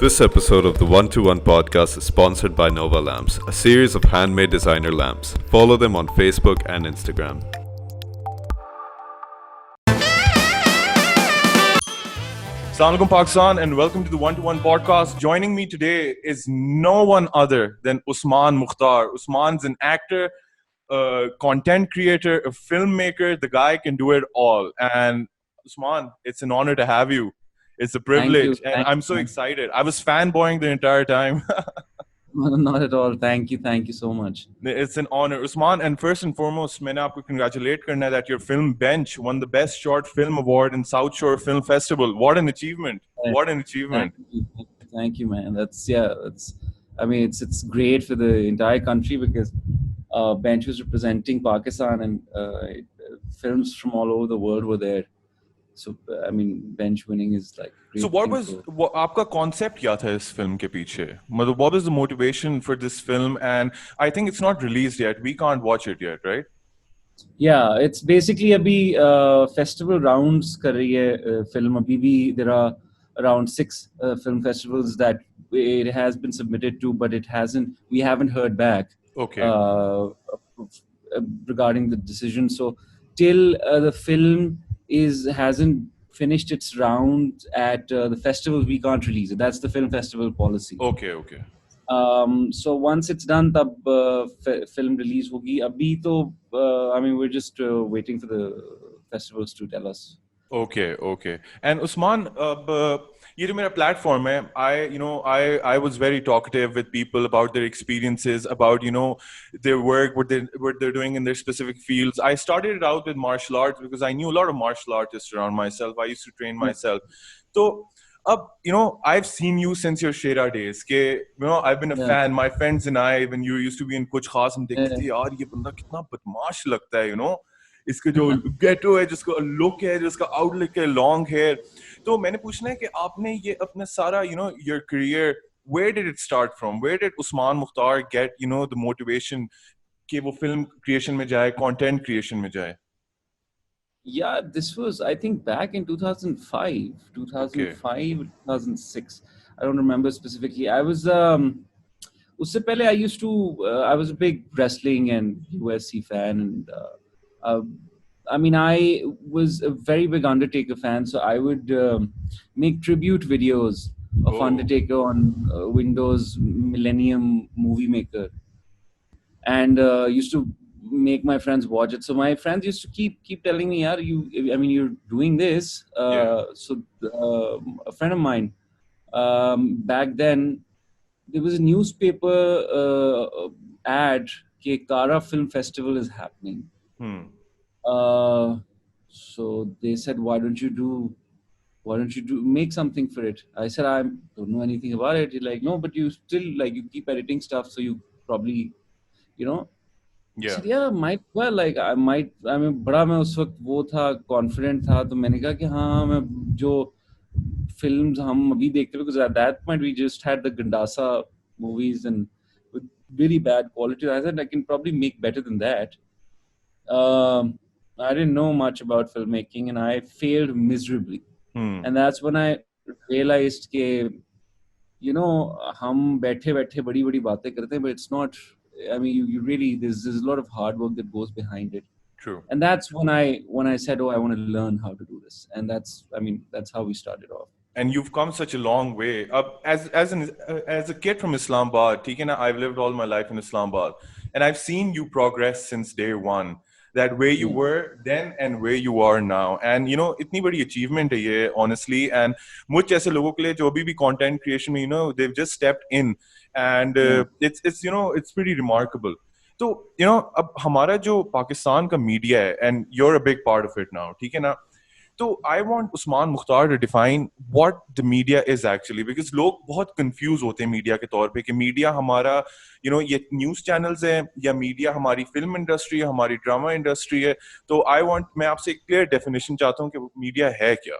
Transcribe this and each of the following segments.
This episode of the 121 podcast is sponsored by Nova Lamps, a series of handmade designer lamps. Follow them on Facebook and Instagram. Assalamu alaikum Pakistan and welcome to the 121 podcast. Joining me today is no one other than Usman Mukhtar. Usman's an actor, a content creator, a filmmaker. The guy can do it all. And Usman, it's an honor to have you. It's a privilege. And I'm so excited. I was fanboying the entire time. Not at all. Thank you so much. It's an honor. Usman, and first and foremost, मैंने आपको congratulate करना है that your film Bench won the Best Short Film Award in South Shore Film Festival. What an achievement. What an achievement. Thank you, man. It's great for the entire country because Bench was representing Pakistan and films from all over the world were there. So, Bench winning is like great. So what आपका concept क्या था इस film के पीछे? मतलब what was the motivation for this film? And I think it's not released yet. We can't watch it yet, right? Yeah, it's basically अभी festival rounds कर रही है film. अभी भी there are around 6 film festivals that it has been submitted to, but we haven't heard back. Okay. Regarding the decision. So till the film hasn't finished its round at the festivals, we can't release it. That's the film festival policy. Okay. So once it's done, tab film release hogi. Abhi to, we're just waiting for the festivals to tell us. Okay. And Usman, ये जो मेरा platform है, I was very talkative with people about their experiences, about their work, what they're doing in their specific fields. I started it out with martial arts because I knew a lot of martial artists around myself. I used to train myself. So, I've seen you since your Shera days. I've been a fan. My friends and I, when you used to be in Kuch Khas, हम देखते थे यार ये बंदा कितना बदमाश लगता है, इसका जो गेटो है, जिसका लुक है, जिसका आउटलुक है, लॉन्ग हेयर. तो मैंने पूछना है कि आपने ये अपना सारा your career, where did it start from? Where did Usman Mukhtar get the motivation कि वो film creation में जाए, content creation में जाए? Yeah, this was, I think, back in 2005, 2006. I don't remember specifically. I was उससे पहले I was a big wrestling and UFC fan, and I was a very big Undertaker fan, so I would make tribute videos of Undertaker on Windows Millennium Movie Maker, and used to make my friends watch it. So my friends used to keep telling me, "Yaar, you're doing this." So a friend of mine, back then, there was a newspaper ad that Kara Film Festival is happening. So they said, why don't you make something for it? I said, I don't know anything about it. He's like, no, but you still you keep editing stuff, so you probably, Yeah. I said, yeah, might well, बड़ा मैं उस वक्त वो था, confident था, तो मैंने कहा कि हाँ, मैं जो films हम अभी देखते हैं, because at that point we just had the Gandasa movies and with really bad quality. I said, I can probably make better than that. I didn't know much about filmmaking and I failed miserably. And that's when I realized that, हम बैठे बड़ी बातें करते हैं, but it's not, you really, there's a lot of hard work that goes behind it. True. And that's when I said, I want to learn how to do this. And that's how we started off. And you've come such a long way. As a kid from Islamabad, I've lived all my life in Islamabad, and I've seen you progress since day one. That where you were then and where you are now, and इतनी बड़ी achievement है ये, honestly. And मुझ जैसे लोगों के लिए जो अभी भी content creation में they've just stepped in, and it's it's pretty remarkable. So अब हमारा जो पाकिस्तान का media है, and you're a big part of it now, ठीक है ना? So I want Usman Mukhtar to define what the media is actually, because लोग बहुत confused होते हैं media के तौर पे कि media हमारा ये news channels है या media हमारी film industry है, हमारी drama industry है. तो मैं आपसे एक clear definition चाहता हूँ कि media है क्या?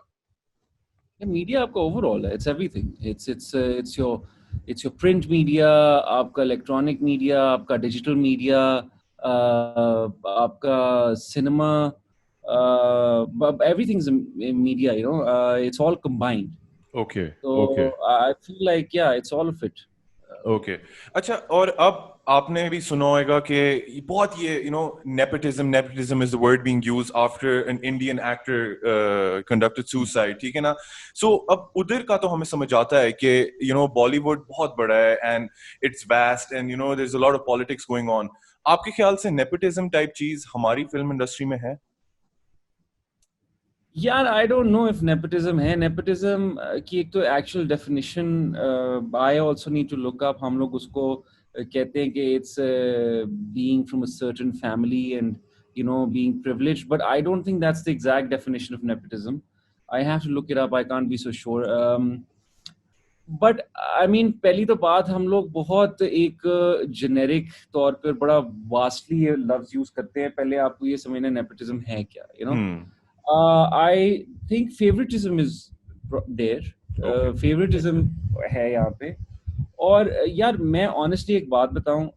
Media आपका overall है, it's everything. It's your print media, आपका electronic media, आपका digital media, आपका cinema. Everything's in media, it's all combined. Okay. So Okay. I feel like it's all of it. Okay अच्छा और अब आपने भी सुना होगा कि बहुत ये nepotism is the word being used after an Indian actor conducted suicide, ठीक है ना? So अब उधर का तो हमें समझ आता है कि Bollywood बहुत बड़ा है and it's vast and there's a lot of politics going on. आपके ख्याल से nepotism type चीज हमारी फिल्म इंडस्ट्री में है? यार I don't know if nepotism है. नेपोटिज्म की एक तो actual definition I also need to look up. हम लोग उसको कहते हैं कि it's being from a certain family and being privileged, but I don't think that's the exact definition of nepotism. I have to look it up. I can't be so sure. But I mean पहली तो बात, हम लोग बहुत एक generic तौर पर बड़ा वास्टली ये लफ्ज यूज करते हैं. पहले आपको ये समझना नेपोटिज्म है क्या, I think favoritism is there. Favoritism है यहाँ पे. और यार मैं honestly एक बात बताऊं,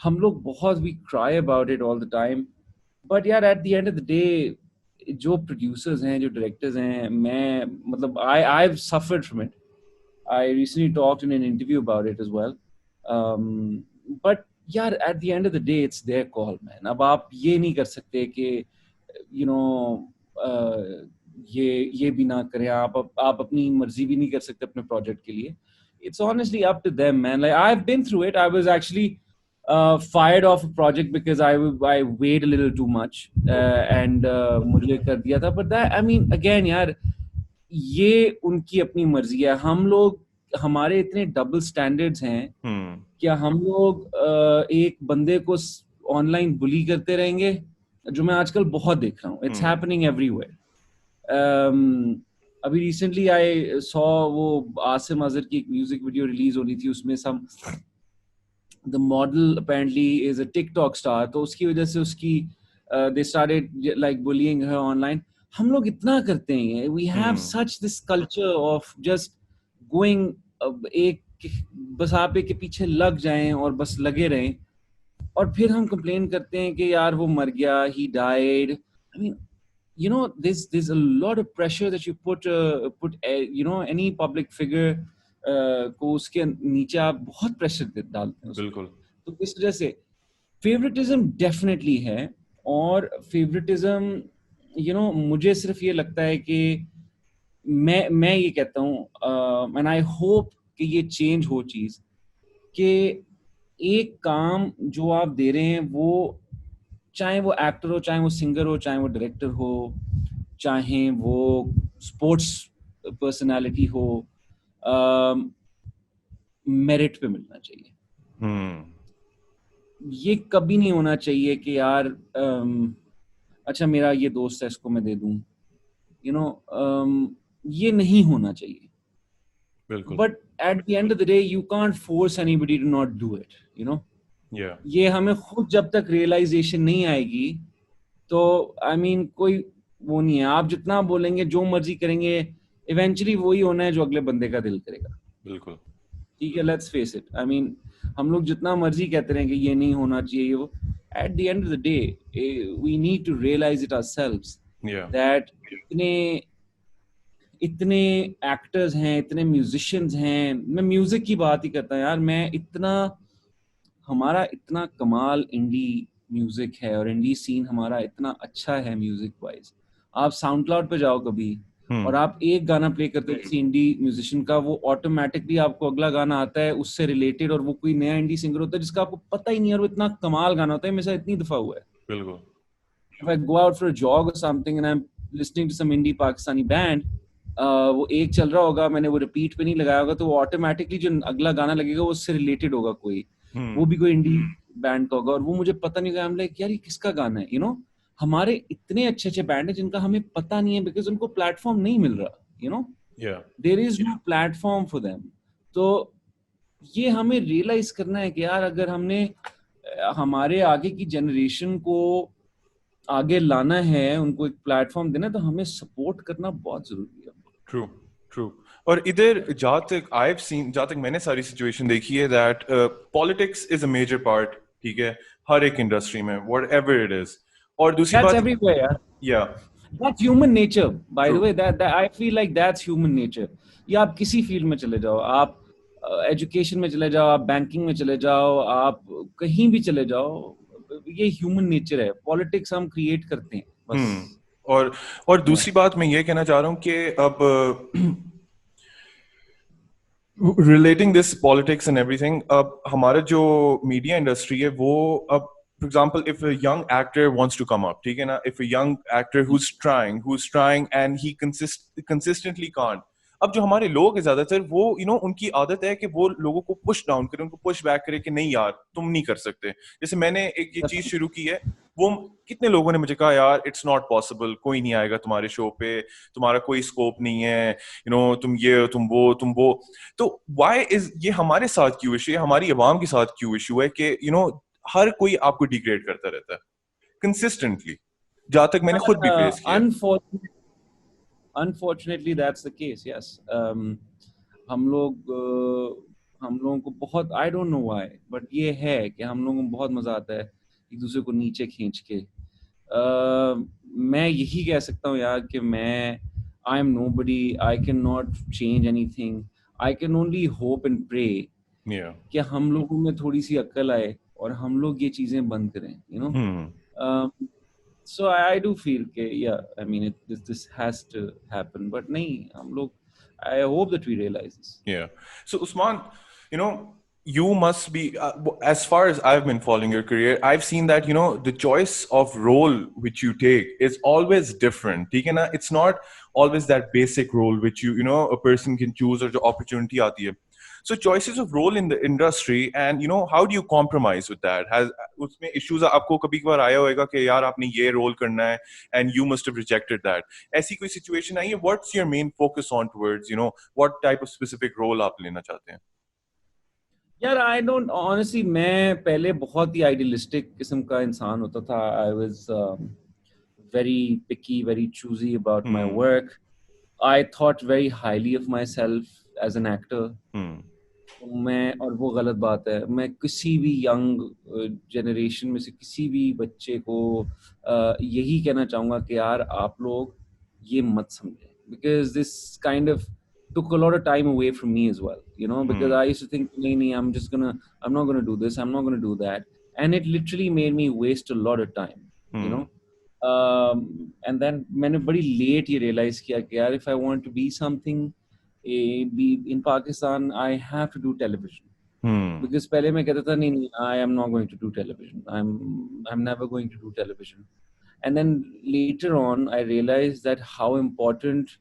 हम लोग बहुत we cry about it all the time, but यार at the end of the day जो producers हैं, जो directors हैं, मैं मतलब I've suffered from it. I recently talked in an interview about it as well. But यार at the end of the day it's their call, man. अब आप ये नहीं कर सकते कि ये भी ना करें. आप अपनी मर्जी भी नहीं कर सकते अपने प्रोजेक्ट के लिए. It's honestly up to them, man. Like I've been through it. I was actually fired off a project because I weighed a little too much and मुझे कर दिया था. But that, I mean, again यार ये उनकी अपनी मर्जी है. हम लोग, हमारे इतने डबल स्टैंडर्ड्स हैं. क्या हम लोग एक बंदे को ऑनलाइन बुली करते रहेंगे, जो मैं आजकल बहुत देख रहा हूँ. It's happening everywhere. अभी रिसेंटली आई सॉ वो आसिम अजहर की एक म्यूजिक वीडियो रिलीज हो रही थी. उसमें the model apparently is a TikTok star, तो उसकी वजह से उसकी they started like bullying her online. हम लोग इतना करते हैं. We have such this culture of just going, एक बस आप एक के पीछे लग जाएं और बस लगे रहें, और फिर हम कंप्लेन करते हैं कि यार वो मर गया, he died. I mean, there's a lot of pressure that you put any public figure को उसके नीचे आप बहुत प्रेशर डालते हैं. बिल्कुल. तो इस वजह से फेवरेटिज्म डेफिनेटली है. और फेवरेटिज्म मुझे सिर्फ ये लगता है कि मैं ये कहता हूँ एंड आई होप कि ये चेंज हो चीज, कि एक काम जो आप दे रहे हैं, वो चाहे वो एक्टर हो, चाहे वो सिंगर हो, चाहे वो डायरेक्टर हो, चाहे वो स्पोर्ट्स पर्सनालिटी हो, मेरिट पे मिलना चाहिए. ये कभी नहीं होना चाहिए कि यार अच्छा मेरा ये दोस्त है, इसको मैं दे दूं. ये नहीं होना चाहिए. बिल्कुल. But at the end of the day, you can't force anybody to not do it. Yeah. ये हमें खुद जब तक रियलाइजेशन नहीं आएगी, तो I mean कोई वो नहीं है. आप जितना बोलेंगे, जो मर्जी करेंगे, इवेंचुअली वही होना है जो अगले बंदे का दिल करेगा. बिल्कुल. ठीक है, let's face it. I mean हम लोग जितना मर्जी कहते रहे कि ये नहीं होना चाहिए, वो at the end of the day we need to realize it ourselves. Yeah. That इतने एक्टर्स हैं, इतने म्यूजिशियंस हैं. मैं म्यूजिक की बात ही करता हूँ यार. हमारा इतना कमाल इंडी म्यूजिक है, और इंडी सीन हमारा इतना अच्छा है म्यूजिक वाइज. आप साउंड क्लाउड पे जाओ कभी, और आप एक गाना प्ले करते हो किसी इंडी म्यूजिशियन का, वो ऑटोमेटिकली आपको अगला गाना आता है उससे रिलेटेड, और वो कोई नया इंडी सिंगर होता है जिसका आपको पता ही नहीं है, और वो इतना कमाल गाना होता है. मेरे साथ इतनी दफा हुआ है. बिल्कुल. If I go out for a jog or something and I'm listening to some indie Pakistani band, वो एक चल रहा होगा, मैंने वो रिपीट पे नहीं लगाया होगा, तो वो ऑटोमेटिकली जो अगला गाना लगेगा वो उससे रिलेटेड होगा, कोई वो भी कोई इंडी बैंड का होगा, और वो मुझे पता नहीं होगा. हम लाइक यार ये किसका गाना है. हमारे इतने अच्छे अच्छे बैंड है जिनका हमें पता नहीं है, बिकॉज उनको प्लेटफॉर्म नहीं मिल रहा. There is no platform for them. तो ये हमें रियलाइज करना है कि यार अगर हमने हमारे आगे की जनरेशन को आगे लाना है, उनको एक प्लेटफॉर्म देना है, तो हमें सपोर्ट करना बहुत जरूरी है. ट्रू. और इधर जहाँ तक मैंने सारी सिचुएशन देखी है, that politics is a major part. ठीक है, हर एक इंडस्ट्री में, व्हाटएवर इट इज. और दूसरी बात, एवरीवेयर. या That's human nature, by the True. way. That I feel like that's human nature. या आप किसी फील्ड में चले जाओ, आप एजुकेशन में चले जाओ, आप बैंकिंग में चले जाओ, आप कहीं भी चले जाओ, ये ह्यूमन नेचर है. पॉलिटिक्स हम क्रिएट करते हैं बस. और दूसरी बात मैं ये कहना चाह रहा हूँ कि अब relating this politics and everything, अब हमारा जो media industry है वो अब for example if a young actor wants to come up, ठीक है ना, if a young actor who's trying and he consistently can't, अब जो हमारे लोग हैं ज्यादातर वो उनकी आदत है कि वो लोगों को पुश डाउन करे, उनको पुश बैक करे कि नहीं यार तुम नहीं कर सकते. जैसे मैंने एक ये चीज शुरू की है, वो कितने लोगों ने मुझे कहा यार इट्स नॉट पॉसिबल, कोई नहीं आएगा तुम्हारे शो पे, तुम्हारा कोई स्कोप नहीं है, तुम ये तुम वो. तो व्हाई इज ये हमारे साथ क्यों इशू है, हमारी अवाम के साथ क्यों इशू है कि हर कोई आपको डिग्रेड करता रहता है कंसिस्टेंटली, जहां तक मैंने खुद भी फेस किया. Unfortunately, that's the case. Yes. हम लोगों को बहुत, I don't know why, but ये है कि हम लोगों को बहुत मजा आता है एक दूसरे को नीचे खींच के. मैं यही कह सकता हूँ यार कि I am nobody, I cannot change anything. I can only hope and pray कि हम लोगों में थोड़ी सी अक्ल आए और हम लोग ये चीजें बंद करें. So I do feel कि yeah, I mean this has to happen, but नहीं, हम लोग, I hope that we realize this. Yeah. So Usman, you must be, as far as I've been following your career, I've seen that, the choice of role which you take is always different. ठीक है ना? It's not always that basic role which a person can choose or the opportunity आती है. So choices of role in the industry, and how do you compromise with that? Has उसमें issues आपको कभी कभार आया होगा कि यार आपने ये role करना है and you must have rejected that. ऐसी कोई situation आई है? What's your main focus on towards, what type of specific role आप लेना चाहते हैं? यार I don't honestly, मैं पहले बहुत ही idealistic किस्म का इंसान होता था. I was very picky, very choosy about my work. I thought very highly of myself as an actor. मैं, और वो गलत बात है, मैं किसी भी यंग जनरेशन में से किसी भी बच्चे को यही कहना चाहूँगा कि यार आप लोग ये मत समझें, because this kind of took a lot of time away from me as well, because I used to think, nahi, I'm not gonna do this, I'm not gonna do that, and it literally made me waste a lot of time, and then मैंने बड़ी late ये realize किया कि यार if I want to be something in Pakistan, I have to do television. Because पहले मैं कहता था नहीं, I am not going to do television. I'm never going to do television. And then later on, I realized that how important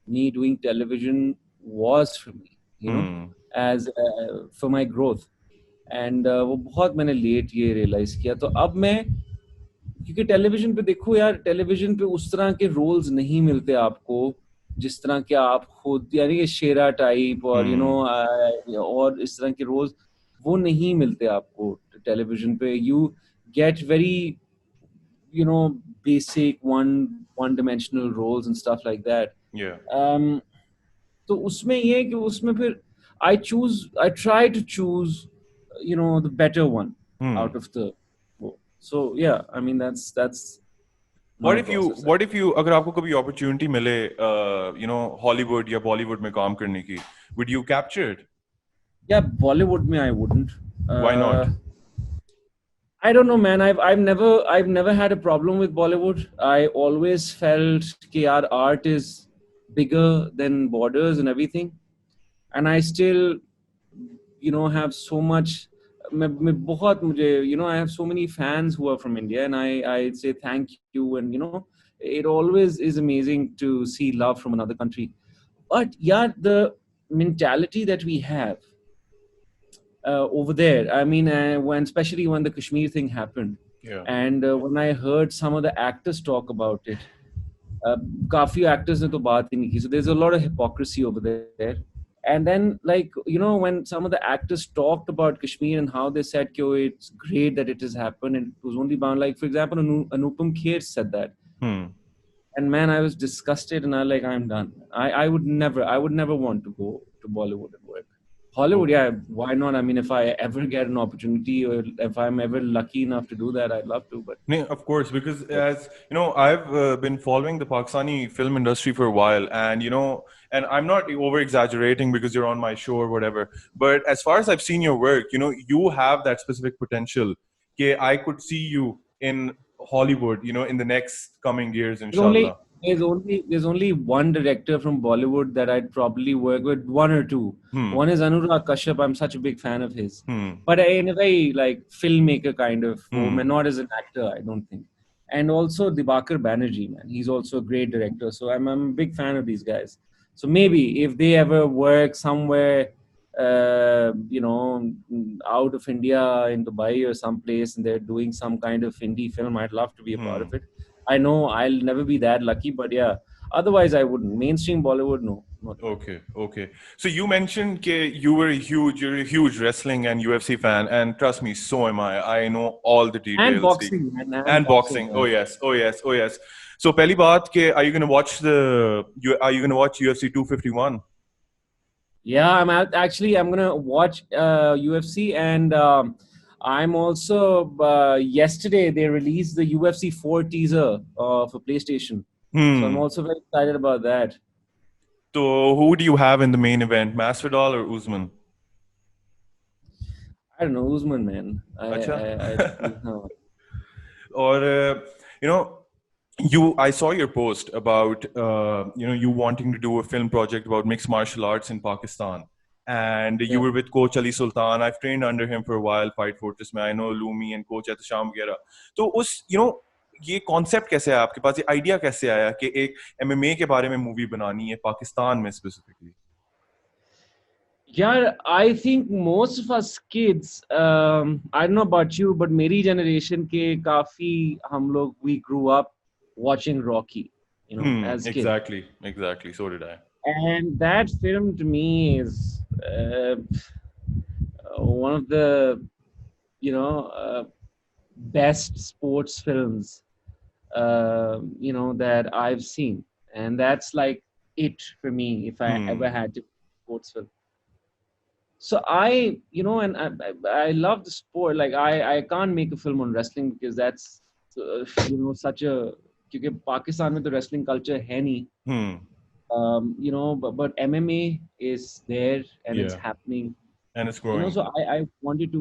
me doing television was for me, as for my growth. And वो बहुत मैंने late ये realize किया. तो अब मैं, क्योंकि television पे देखो यार, टेलीविजन पे उस तरह के रोल्स नहीं मिलते आपको जिस तरह के आप खुद, यानी कि शेरा टाइप और और इस तरह के रोल्स वो नहीं मिलते आपको टेलीविजन पे. You get very basic one dimensional roles and stuff like that. तो उसमें ये है कि उसमें फिर I try to choose the better one out of the. So yeah, I mean that's what if you अगर आपको कभी opportunity मिले Hollywood या Bollywood में काम करने की, would you capture it? Yeah, Bollywood में I wouldn't. Why not? I don't know, man. I've never had a problem with Bollywood. I always felt कि यार art is bigger than borders and everything, and I still have so much. I have so many fans who are from India, and I say thank you, and it always is amazing to see love from another country. But yeah, the mentality that we have over there, I mean, especially when the Kashmir thing happened, and when I heard some of the actors talk about it, काफी actors ने तो बात ही नहीं की. So there's a lot of hypocrisy over there. And then, when some of the actors talked about Kashmir and how they said, it's great that it has happened, and it was only bound, like, for example, Anupam Kher said that. And man, I was disgusted, and I'm done. I would never want to go to Bollywood and work. Hollywood, yeah, why not? I mean, if I ever get an opportunity or if I'm ever lucky enough to do that, I'd love to. But Yeah, of course, because as you know, I've been following the Pakistani film industry for a while, and and I'm not over exaggerating because you're on my show or whatever. But as far as I've seen your work, you have that specific potential. Okay, I could see you in Hollywood, in the next coming years, there's only inshallah. there's only one director from Bollywood that I'd probably work with, one or two. Hmm. One is Anurag Kashyap. I'm such a big fan of his, Hmm. but in a very like filmmaker kind of form, Hmm. and not as an actor, I don't think. And also Dibakar Banerjee, man, he's also a great director. So I'm a big fan of these guys. So maybe if they ever work somewhere, out of India in Dubai or someplace, and they're doing some kind of indie film, I'd love to be a part of it. I know I'll never be that lucky, but yeah. Otherwise, I wouldn't. Mainstream Bollywood, no. Not Okay. So you mentioned that you're a huge wrestling and UFC fan, and trust me, so am I. I know all the and details. boxing, man, And boxing. man. Oh yes. So, पहली बात के are you gonna watch UFC 251? Yeah, I'm gonna watch UFC, and I'm also yesterday they released the UFC 4 teaser for PlayStation, so I'm also very excited about that. So who do you have in the main event, Masvidal or Usman? I don't know, Usman, man. No. Or I saw your post about you wanting to do a film project about mixed martial arts in Pakistan, and you were with Coach Ali Sultan. I've trained under him for a while, Fight Fortress में. I know Lumi and Coach Ehtisham वगैरह. तो उस ये concept कैसे आया आपके पास, ये idea कैसे आया कि एक MMA के बारे में मूवी बनानी है पाकिस्तान में specifically? Yeah, I think most of us kids, I don't know about you, but मेरी generation के काफी हम लोग we grew up watching Rocky, as kids. Exactly. So did I. And that film to me is one of the, best sports films, that I've seen. And that's like it for me if I ever had to sports film. So and I love the sport. Like I can't make a film on wrestling because that's, such a, because Pakistan में तो wrestling culture है नहीं. But MMA is there and it's happening. And it's growing. So I wanted to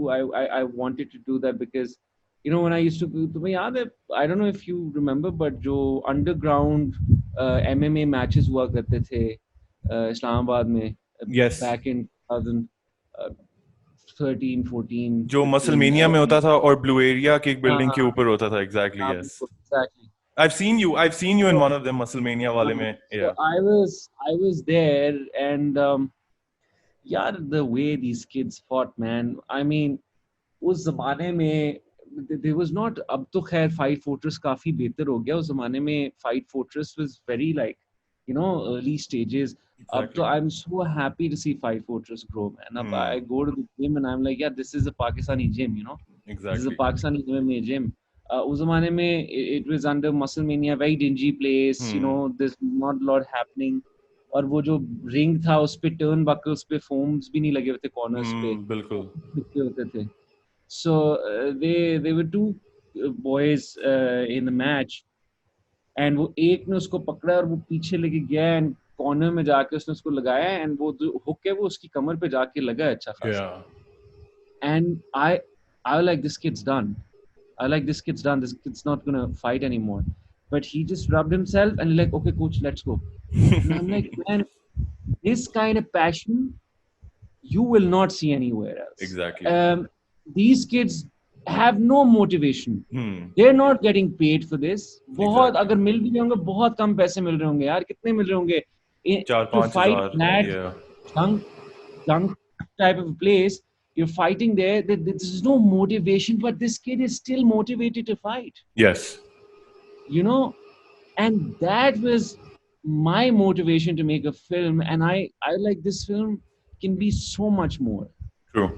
do that because, when I used to, तुम्हें याद है, I don't know if you remember, but जो underground MMA matches हुआ करते थे इस्लामाबाद में, back in 2013, 14. जो मसलमेनिया में होता था और ब्लू एरिया की एक बिल्डिंग के ऊपर होता था. Exactly. I've seen you in one of them, Musclemania wale mein. Yeah. So I was there, and the way these kids fought, man. I mean, उस ज़माने में there was not, अब तो खैर Fight Fortress काफी बेहतर हो गया. उस ज़माने में Fight Fortress was very like, early stages. Exactly. So I'm so happy to see Fight Fortress grow, man. I go to the gym and I'm like, yeah, this is a Pakistani gym, Exactly. This is a Pakistani MMA gym. उस ज़माने में it was under Musclemania, very dingy place, there's not a lot happening. और वो जो ring था उस पे turnbuckles पे foams भी नहीं लगे हुए थे corners पे. बिल्कुल. होते थे. So they were two boys in the match, and वो एक ने उसको पकड़ा और वो पीछे लेके गया and corner में जाके उसने उसको लगाया, and वो जो hook है वो उसकी कमर पे जाके लगा अच्छा खासा. And I was like, this kid's done. This kid's not gonna fight anymore. But he just rubbed himself and like, okay, coach, let's go. And I'm like, man, this kind of passion you will not see anywhere else. Exactly. These kids have no motivation. They're not getting paid for this. बहुत अगर मिल भी होंगे बहुत कम पैसे मिल रहे होंगे यार. कितने मिल रहे होंगे? 4-5 fight that junk type of place. You're fighting there. There's no motivation, but this kid is still motivated to fight. Yes. And that was my motivation to make a film. And I like this film can be so much more. True.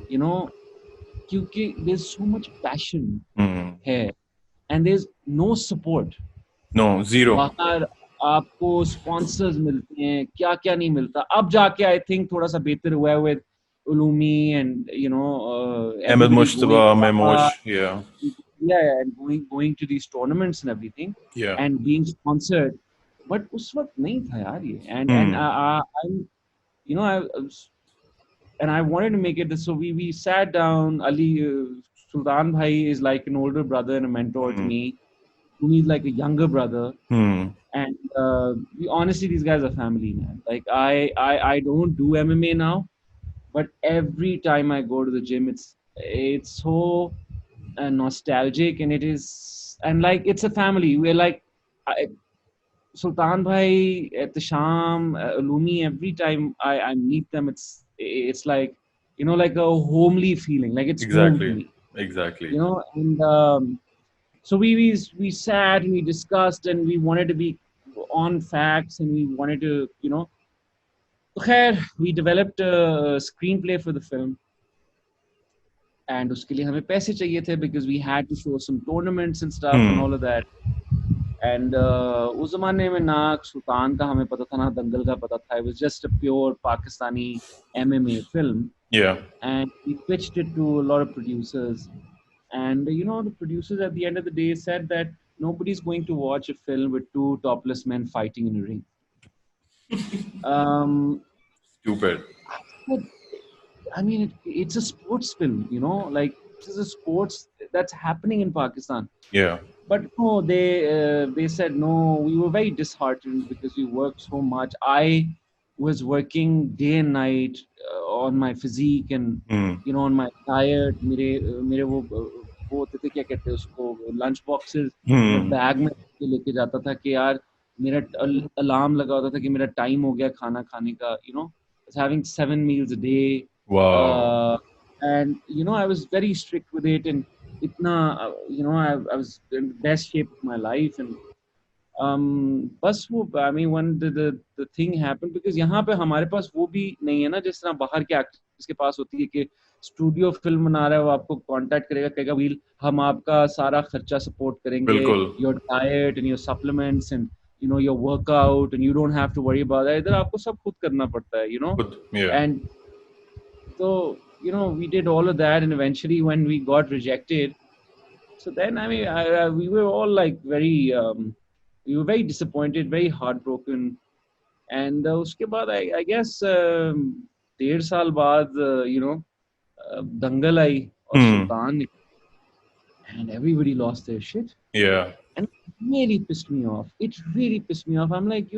Because there's so much passion here, and there's no support. No, zero. बाहर आपको sponsors मिलते हैं, क्या नहीं मिलता. अब जाके I think थोड़ा सा बेहतर हुआ है with Ulumi and Ahmed everybody going, Mushtaba, Memosh, yeah, yeah, and going to these tournaments and everything, yeah. and being sponsored. But उस वक्त नहीं था यार ये, and Hmm. I'm I was, and I wanted to make it. So we sat down. Ali Sultan Bhai is like an older brother and a mentor to Hmm. me. Umi is like a younger brother, Hmm. and honestly, these guys are family, man. Like I don't do MMA now, but every time I go to the gym, it's so nostalgic, and it is, and like it's a family. We're like I, Sultan Bhai, at the Sham, Lumi. Every time I meet them, it's like like a homely feeling, like it's home to Exactly. me. Exactly. And so we sat and we discussed, and we wanted to be on facts, and we wanted to तो खैर we developed a screenplay for the film, and उसके लिए हमें पैसे चाहिए थे because we had to show some tournaments and stuff and Hmm. all of that. And उस जमाने में ना सुल्तान का हमें पता था ना दंगल का पता था. It was just a pure Pakistani MMA film, Yeah. and we pitched it to a lot of producers. And the producers at the end of the day said that nobody's going to watch a film with two topless men fighting in a ring. Um, Stupid. but I mean, it's a sports film, like this is a sports that's happening in Pakistan. Yeah. But no, they said no. We were very disheartened because we worked so much. I was working day and night on my physique and Hmm. on my diet. मेरे वो होते थे क्या कहते हैं उसको lunch boxes मैं Hmm. Bag में लेके जाता था कि यार मेरा अलार्म लगा होता था कि मेरा टाइम हो गया खाना खाने का. I was having 7 meals a day, Wow. uh, and I was very strict with it, and itna I was in the best shape of my life. And बस वो I mean when the thing happened, because यहाँ पे हमारे पास वो भी नहीं है ना जिस तरह बाहर के एक्टर्स के पास होती है कि स्टूडियो फिल्म बना रहा है वो आपको कांटेक्ट करेगा कहेगा वील हम आपका सारा खर्चा सपोर्ट करेंगे बिल्कुल. Your diet and your supplements and your workout, and you don't have to worry about that. इधर आपको सब खुद करना पड़ता है Yeah. and so we did all of that, and eventually when we got rejected, so then I mean we were all like we were very disappointed, very heartbroken. And उसके बाद I guess 1.5 साल बाद दंगल आई और Hmm. Sultan, and everybody lost their shit, Yeah. and it really pissed me off. It really pissed me off. I'm like,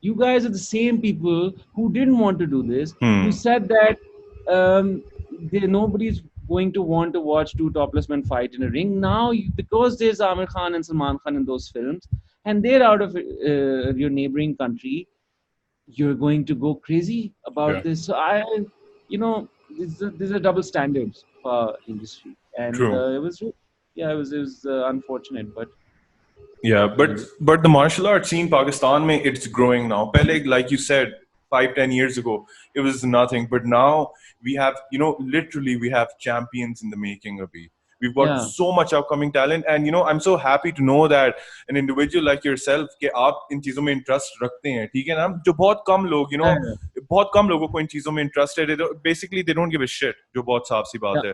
you guys are the same people who didn't want to do this, who Hmm. said that nobody's going to want to watch two topless men fight in a ring. Now, because there's Amir Khan and Salman Khan in those films, and they're out of your neighboring country, you're going to go crazy Yeah. about this. So these are double standards for industry, and True. it was unfortunate, but Yeah, what can you but do? the martial arts scene Pakistan mein, it's growing now. Pehle, like you said, 5-10 years ago, it was nothing. But now we have, literally we have champions in the making, Abhi. We've got Yeah, so much upcoming talent, and I'm so happy to know that an individual like yourself कि आप इन चीजों में interest रखते हैं, ठीक है ना? जो बहुत कम लोग, yeah, बहुत कम लोगों को इन चीजों में इंटरेस्ट है. Basically, they don't give a shit, जो बहुत साफ सी yeah, बात है.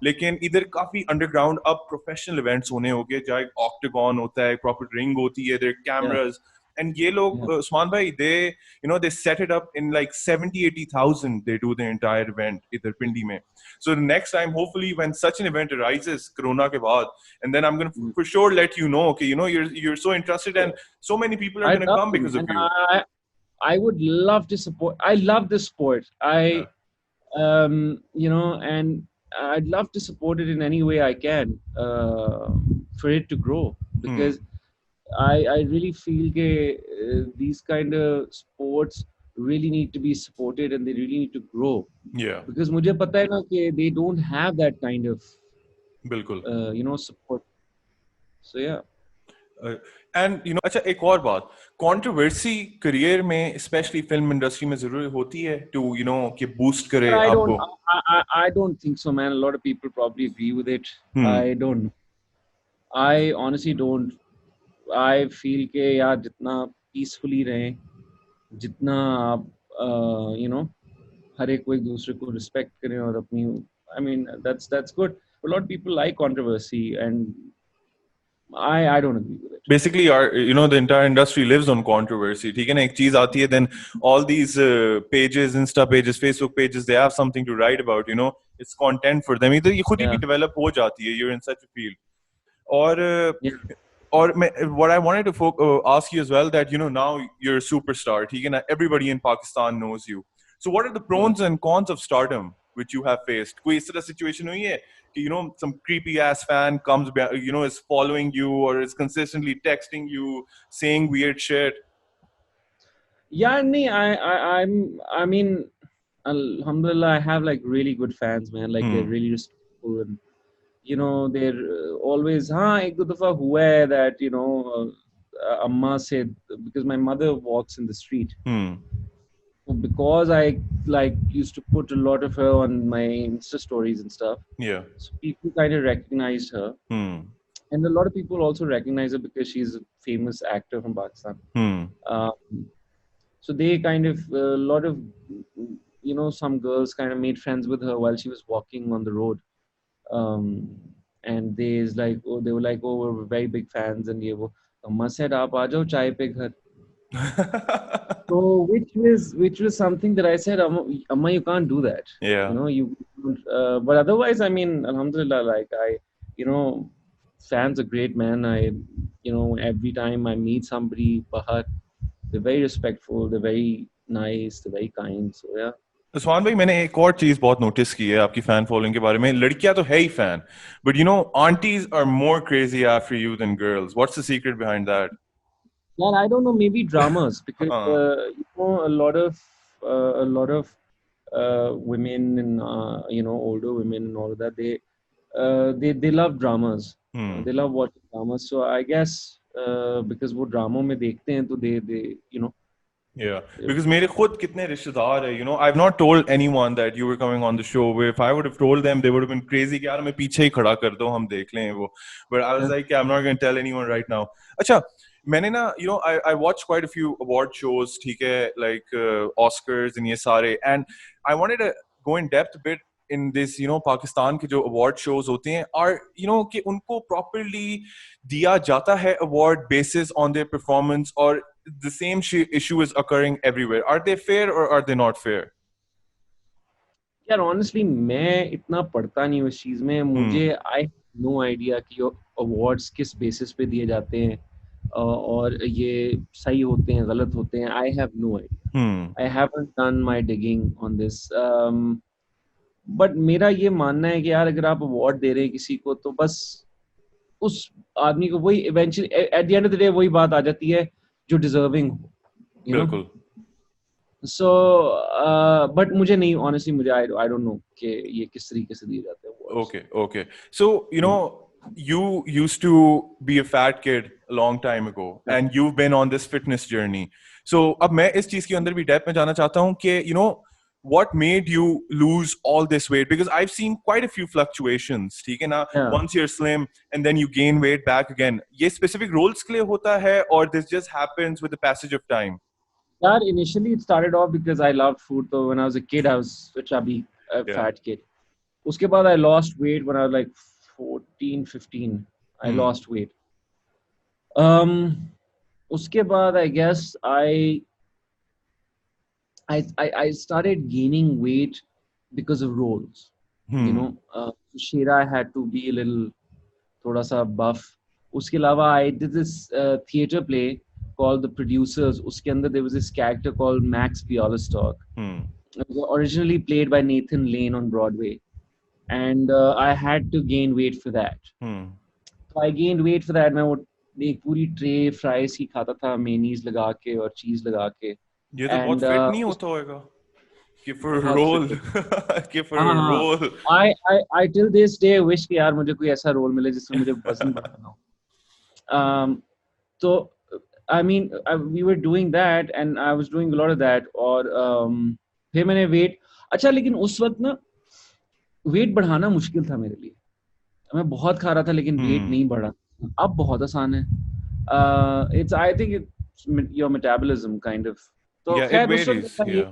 लेकिन इधर काफी अंडरग्राउंड अब प्रोफेशनल इवेंट्स होने हो गए जहाँ एक ऑक्टेगॉन होता है प्रॉपर रिंग होती है देयर yeah, कैमरास and ये लोग yeah. Usman bhai they set it up in like 70-80,000 they do the entire event idhar Pindi mein. So the next time hopefully when such an event arises corona ke baad, and then I'm going to Mm. for sure let you know okay you're so interested and so many people are I'd going to love come to, because and of you. I would love to support. I love this sport. Yeah. And I'd love to support it in any way I can for it to grow, Hmm. because I really feel that these kind of sports really need to be supported, and they really need to grow, Yeah. because मुझे पता है ना कि they don't have that kind of बिल्कुल. support. So yeah. And अच्छा एक और बात कंट्रोवर्सी करियर में स्पेशली फिल्म इंडस्ट्री में जरूरी होती है टू कि बूस्ट करे But आपको. I don't think so, man. A lot of people probably agree with it. Hmm. I don't. I honestly don't. I feel कि यार जितना peacefully रहें, जितना आप हर एक को एक दूसरे को रिस्पेक्ट करें और अपनी, I mean that's good. A lot of people like controversy and I don't agree with it. Basically the entire industry lives on controversy. ठीक है ना, एक चीज आती है, then all these pages, Insta pages, Facebook pages, they have something to write about, it's content for them. इधर ये खुद ही develop हो जाती है, you're in such a field. और what I wanted to ask you as well, that now you're a superstar, ठीक है ना, everybody in Pakistan knows you. So what are the pros and cons of stardom which you have faced? कोई इस तरह situation हुई है कि some creepy ass fan comes is following you or is consistently texting you saying weird shit? Yeah, I mean, alhamdulillah, I have like really good fans, man. Like they're really respectful and they're always ek do dafa hua hai that amma said, because my mother walks in the street. Because I like used to put a lot of her on my Insta stories and stuff. Yeah. So people kind of recognized her. And a lot of people also recognize her because she's a famous actor from Pakistan. So they kind of, a lot of, some girls kind of made friends with her while she was walking on the road. And they were like, oh, we're very big fans. And Amma said, aap aa jao chai pe ghar. So which was something that I said, Amma, you can't do that. Yeah. But otherwise, I mean, alhamdulillah, like fans are great, man. Every time I meet somebody, bahar, they're very respectful, they're very nice, they're very kind. So yeah. Usman भाई, मैंने एक और चीज बहुत notice की है आपकी fan following के बारे में. लड़कियां तो है ही fan, but aunties are more crazy after you than girls. What's the secret behind that? Well, I don't know, maybe dramas, because a lot of women and older women and all of that, they love dramas. They love watching dramas. So I guess because वो ड्रामों में देखते हैं, तो they Yeah, because मेरे खुद कितने रिश्तेदार है, I've not told anyone that you were coming on the show. If I would have told them, they would have been crazy कि यार हमें पीछे ही खड़ा कर दो, हम देख लें वो. But I was like, I'm not going to tell anyone right now. अच्छा, मैंने ना, I watched quite a few award shows, ठीक है, like Oscars and ये सारे, and I wanted to go in depth a bit in this, Pakistan के जो award shows होते हैं, are, कि उनको properly दिया जाता है award basis on their performance, or the same issue is occurring everywhere? Are they fair or are they not fair? यार honestly मैं इतना पढ़ता नहीं हूँ इस चीज में. मुझे I have no idea कि awards किस basis पे दिए जाते हैं और ये सही होते हैं, गलत होते हैं. I have no idea. I haven't done my digging on this. But मेरा ये मानना है कि यार अगर आप award दे रहे हैं किसी को, तो बस उस आदमी को वही eventually at the end of the day वही बात आ जाती है जो deserving हो. बिल्कुल. So, but मुझे नहीं, honestly मुझे I don't know कि ये किस तरीके से दिए जाते हैं. Okay. So, you used to be a fat kid a long time ago, and you've been on this fitness journey. So, अब मैं इस चीज के अंदर भी डेप्थ में जाना चाहता हूँ कि what made you lose all this weight? Because I've seen quite a few fluctuations, ठीक है ना? Once you're slim and then you gain weight back again. ये specific roles के लिए होता है, or this just happens with the passage of time? Yeah, initially it started off because I loved food. So when I was a kid, I was a chubby, fat kid. Uske baad I lost weight when I was like 14, 15. I lost weight. Uske baad I guess I started gaining weight because of roles. Shira had to be a little thoda sa buff. Uske alawa I did this theater play called The Producers. Uske andar there was this character called Max Bialystock. It was originally played by Nathan Lane on Broadway, and I had to gain weight for that. So I gained weight for that. मैं वो एक पूरी tray fries की खाता था, mayonnaise लगा के और cheese लगा के. ये तो बहुत fit नहीं होता होगा कि for a role. कि for a role. I till this day wish कि यार मुझे कोई ऐसा role मिले जिसमें मुझे वजन बढ़ाना हो. So I mean, we were doing that, and I was doing a lot of that. और फिर मैंने weight, अच्छा लेकिन उस वक्त ना weight बढ़ाना मुश्किल था मेरे लिए. मैं बहुत खा रहा था लेकिन weight नहीं बढ़ा. अब बहुत आसान है. I think it's your metabolism kind of. तो yeah, it varies. Yeah.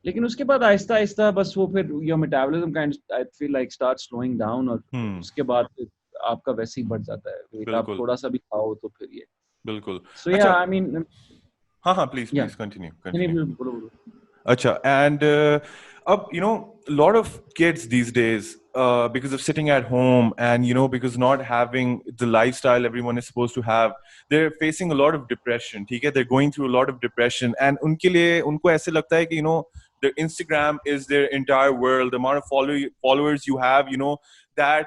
लेकिन उसके बाद आहिस्ता आहिस्ता बस वो फिर your metabolism kind I feel like start slowing down, और उसके बाद फिर आपका वैसे ही बढ़ जाता है वेट, आप बिल्कुल थोड़ा सा भी खाओ तो फिर ये। बिल्कुल। सो या अच्छा, आई मीन, हाँ हाँ, प्लीज या प्लीज कंटिन्यू नहीं कंटिन्यू। नहीं, बोलो बोलो। Acha, and you know, a lot of kids these days, because of sitting at home and because not having the lifestyle everyone is supposed to have, they're facing a lot of depression. ठीक है, they're going through a lot of depression, and उनके लिए उनको ऐसे लगता है कि their Instagram is their entire world. The amount of followers you have, that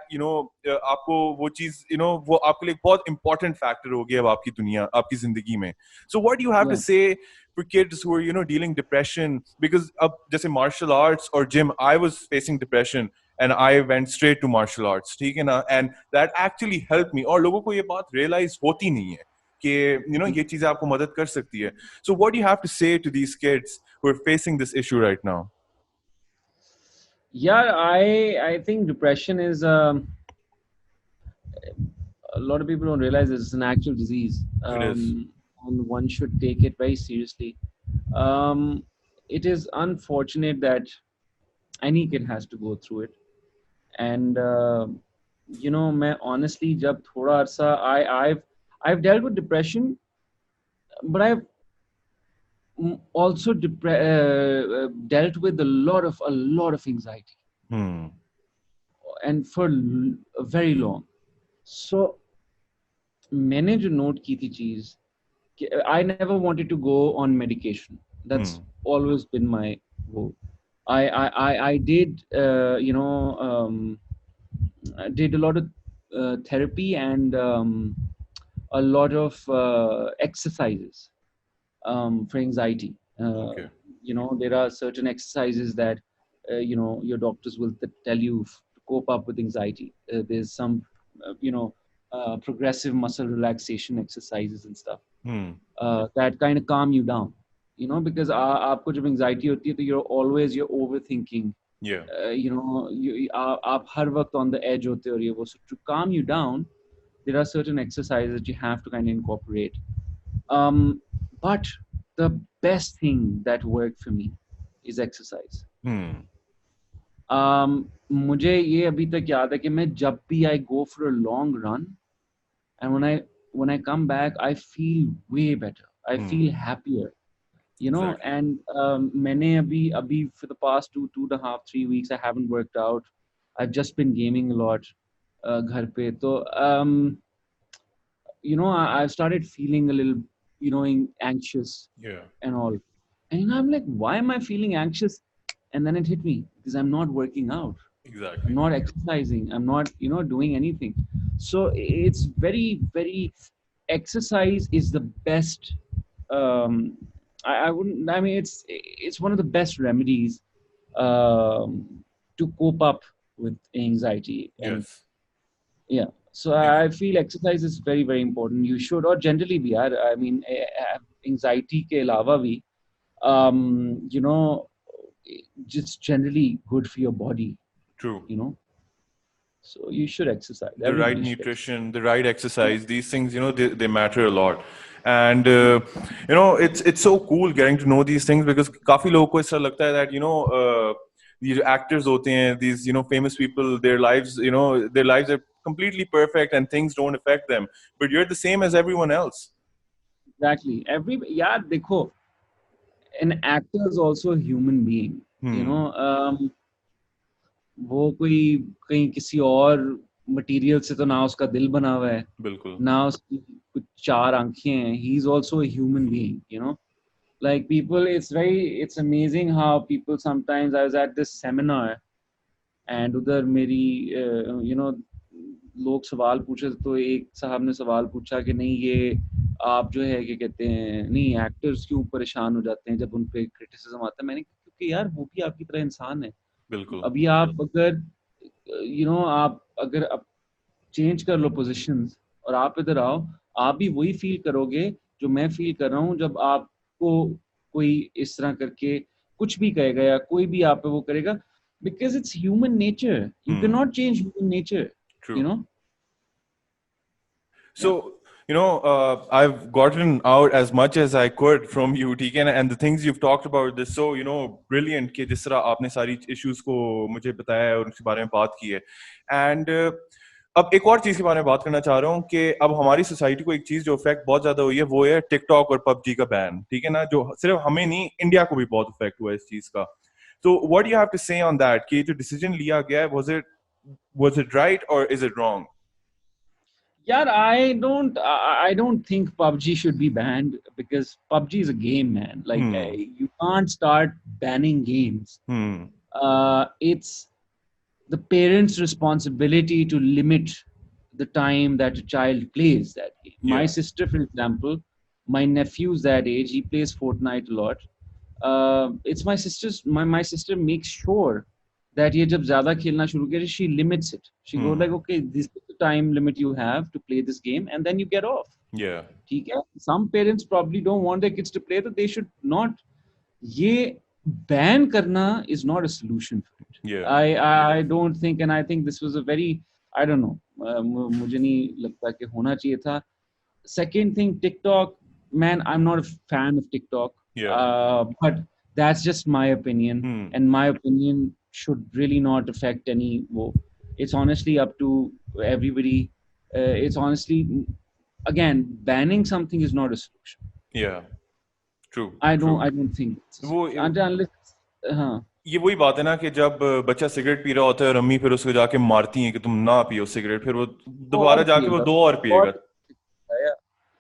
आपको वो चीज वो आपके लिए एक बहुत important factor हो गया अब आपकी दुनिया आपकी जिंदगी में. So what do you have to Yeah. say for kids who are dealing depression? Because अब जैसे martial arts or gym, I was facing depression and I went straight to martial arts, ठीक है ना, and that actually helped me. और लोगों को ये बात realize होती नहीं है कि ये चीजें आपको मदद कर सकती है. So what do you have to say to these kids who are facing this issue right now? Yeah, I think depression is a lot of people don't realize it's an actual disease, It is. and one should take it very seriously. It is unfortunate that any kid has to go through it, and मैं honestly जब थोड़ा अर्सा I've dealt with depression, but I've also dealt with a lot of anxiety, and for very long. So मैंने जो note की थी चीज, I never wanted to go on medication. That's always been my goal. I did I did a lot of therapy and a lot of exercises for anxiety. Okay. There are certain exercises that your doctors will tell you to cope up with anxiety. There's some progressive muscle relaxation exercises and stuff that kind of calm you down, because आपको जब anxiety होती है तो you're overthinking. Yeah. आप हर वक्त on the edge होते हो, और ये वो. So to calm you down, there are certain exercises that you have to kind of incorporate. But the best thing that worked for me is exercise. मुझे ये अभी तक याद है कि मैं जब भी I go for a long run, and when I come back, I feel way better. I feel happier, Exactly. And मैंने अभी for the past 2.5-3 weeks, I haven't worked out. I've just been gaming a lot घर पे. तो I've started feeling a little anxious. Yeah. And all, and I'm like, why am I feeling anxious? And then it hit me, because I'm not working out. Exactly. I'm not exercising. I'm not, doing anything. So it's very, very, exercise is the best. I wouldn't. I mean, it's one of the best remedies to cope up with anxiety. And Yes. yeah. So I feel exercise is very, very important. You should, or generally be. I mean, anxiety ke alawa bhi, just generally good for your body. True. So you should exercise. The Everybody right should nutrition, the right exercise, these things, they matter a lot. And it's so cool getting to know these things, because काफी लोगों को ऐसा लगता है that these actors होते हैं, these famous people, their lives are completely perfect and things don't affect them, but you're the same as everyone else. Exactly. देखो, an actor is also a human being. वो कोई कहीं किसी और material से तो ना उसका दिल बना हुआ है, बिल्कुल, ना उसकी कुछ 4 आंखें हैं. He is also a human being. Like people, it's amazing how people sometimes. I was at this seminar, and उधर मेरी लोग सवाल पूछे, तो एक साहब ने सवाल पूछा कि नहीं, ये आप जो है क्या कहते हैं, नहीं एक्टर्स क्यों परेशान हो जाते हैं जब उन पे क्रिटिसिज्म आता है. मैंने कहा क्योंकि यार वो भी आपकी तरह इंसान है. बिल्कुल. अभी आप अगर आप चेंज कर लो पोजीशंस और आप इधर आओ, आप भी वही फील करोगे जो मैं फील कर रहा हूँ जब आपको कोई इस तरह करके कुछ भी कहेगा या कोई भी आप पे वो करेगा. Because it's human nature. You cannot change human nature. True. So I've gotten out as much as I could from you, ठीक है ना, and the things you've talked about this so brilliant कि जिस तरह आपने सारी issues को मुझे बताया है और उसके बारे में बात की है, and अब एक और चीज के बारे में बात करना चाह रहा हूँ कि अब हमारी सोसाइटी को एक चीज जो इफेक्ट बहुत ज्यादा हुई है वो है टिकटॉक और पबजी का बैन, ठीक है ना, जो सिर्फ हमें नहीं इंडिया को भी बहुत इफेक्ट हुआ है इस चीज का. तो व्हाट यू हैव टू से ऑन दैट कि जो डिसीजन लिया गया है was it right or is it wrong? Yeah, I don't think PUBG should be banned because PUBG is a game, man. Like you can't start banning games. It's the parents' responsibility to limit the time that a child plays that game. Yeah. My sister, for example, my nephew's that age. He plays Fortnite a lot. It's my sister's. My sister makes sure that ये जब ज़्यादा खेलना शुरू करे, she limits it. She goes like, okay, this is the time limit you have to play this game, and then you get off. Yeah. ठीक है. Some parents probably don't want their kids to play, that they should not. ये ban करना is not a solution for it. Yeah. I don't think, and I think this was a very, I don't know, मुझे नहीं लगता कि होना चाहिए था. Second thing, TikTok, man, I'm not a fan of TikTok. Yeah. But that's just my opinion, and my opinion should really not affect any. It's honestly up to everybody. It's honestly, again, banning something is not a solution. Yeah. True. I don't think unless ये वही बात है ना कि जब बच्चा cigarette P रहा होता है और अम्मी फिर उसको जाके मारती हैं कि तुम ना पियो सिगरेट, फिर वो दोबारा जाके वो 2 और पिएगा.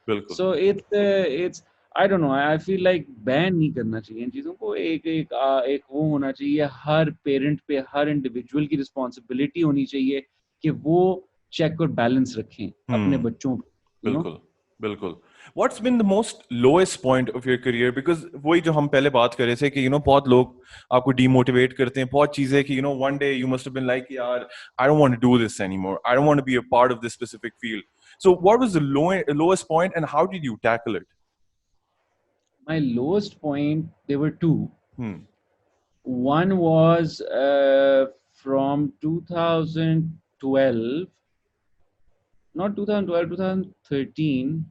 बिल्कुल. So it's I don't know. I feel like ban नहीं करना चाहिए इन चीजों को. एक वो होना चाहिए, हर पेरेंट पे, हर इंडिविजुअल की रिस्पॉन्सिबिलिटी होनी चाहिए कि वो चेक और बैलेंस रखें अपने बच्चों पे. बिल्कुल बिल्कुल. What's been the most lowest point of your career? Because वही जो हम पहले बात कर रहे थे कि बहुत लोग आपको demotivate करते हैं, बहुत चीजें कि one day you must have been like यार I don't want to do this anymore. I don't want to be a part of this specific field. So what was the lowest point and how did you tackle it? My lowest point, there were two. One was from 2012, not 2012, 2013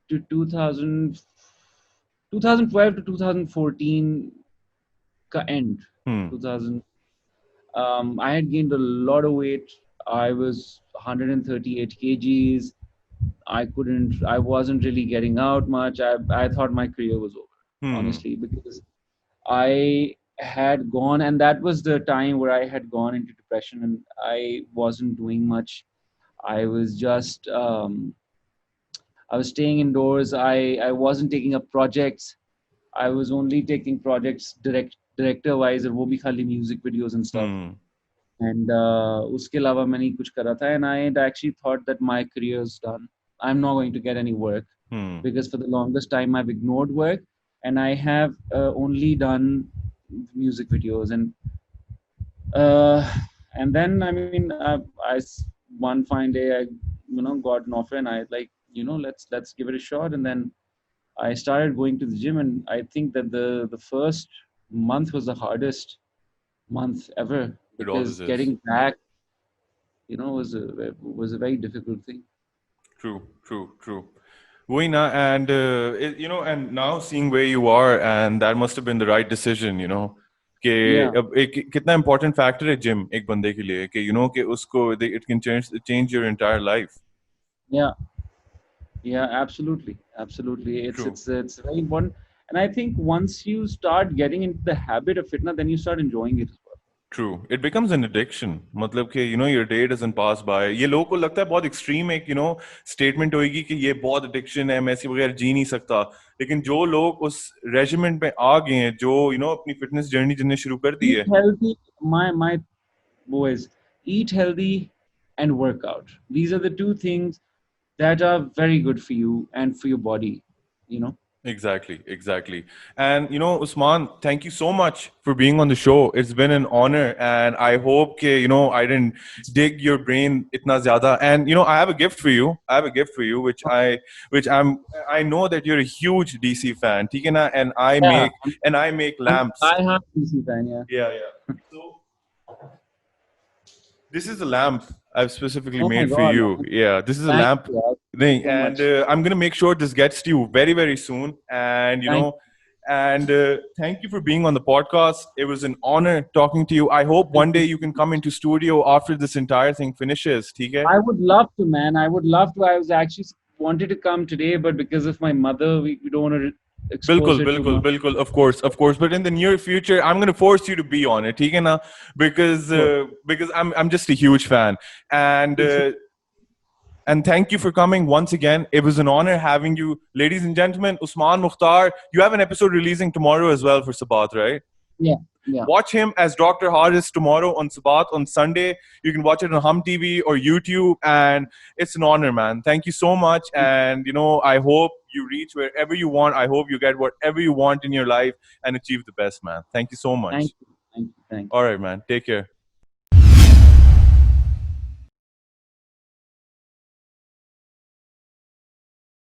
to 2012 to 2014 ka end. 2000. I had gained a lot of weight. I was 138 kgs. I wasn't really getting out much. I thought my career was over, honestly, because I had gone, and that was the time where I had gone into depression and I wasn't doing much. I was just, I was staying indoors. I wasn't taking up projects. I was only taking projects director wise, और वो भी खाली music videos and stuff. And उसके अलावा मैंने कुछ करा था, and I had actually thought that my career is done. I'm not going to get any work because for the longest time I've ignored work, and I have only done music videos, and then I mean I one fine day I got an offer, and I like let's give it a shot, and then I started going to the gym, and I think that the first month was the hardest month ever, because getting back was a very difficult thing. True. वही ना, and and now seeing where you are, and that must have been the right decision, कि अब एक कितना important factor है gym एक बंदे के लिए कि कि उसको it can change your entire life. Yeah, absolutely. It's very important, and I think once you start getting into the habit of it, then you start enjoying it as well. True. It becomes an addiction. मतलब कि your day doesn't pass by. ये लोगों को लगता है बहुत extreme एक statement होगी कि ये बहुत addiction है, मैं इसके बगैर जी नहीं सकता. लेकिन जो लोग उस regiment में आ गए हैं, जो अपनी fitness journey जिन्हें शुरू कर दी है. Eat healthy, my boys. Eat healthy and work out. These are the two things that are very good for you and for your body. Exactly. And Usman, thank you so much for being on the show. It's been an honor, and I hope I didn't dig your brain itna zyada. And I have a gift for you. Which I know that you're a huge DC fan, theek hai na? And I make lamps. I am DC fan, yeah. So this is a lamp I've specifically made for you. Yeah, this is a lamp. And I'm gonna make sure this gets to you very, very soon. And thank you for being on the podcast. It was an honor talking to you. I hope one day you can come into studio after this entire thing finishes. Okay? I would love to, man. I would love to. I was actually wanted to come today, but because of my mother, we don't want to expose her too much. Bilkul, of course. But in the near future, I'm gonna force you to be on it, okay, na? Because I'm just a huge fan. And thank you for coming once again. It was an honor having you, ladies and gentlemen. Usman Mukhtar, you have an episode releasing tomorrow as well for Sabat, right? Yeah. Watch him as Dr. Haris tomorrow on Sabat on Sunday. You can watch it on Hum TV or YouTube, and it's an honor, man. Thank you so much. And I hope you reach wherever you want. I hope you get whatever you want in your life and achieve the best, man. Thank you so much. Thank you. All right, man. Take care.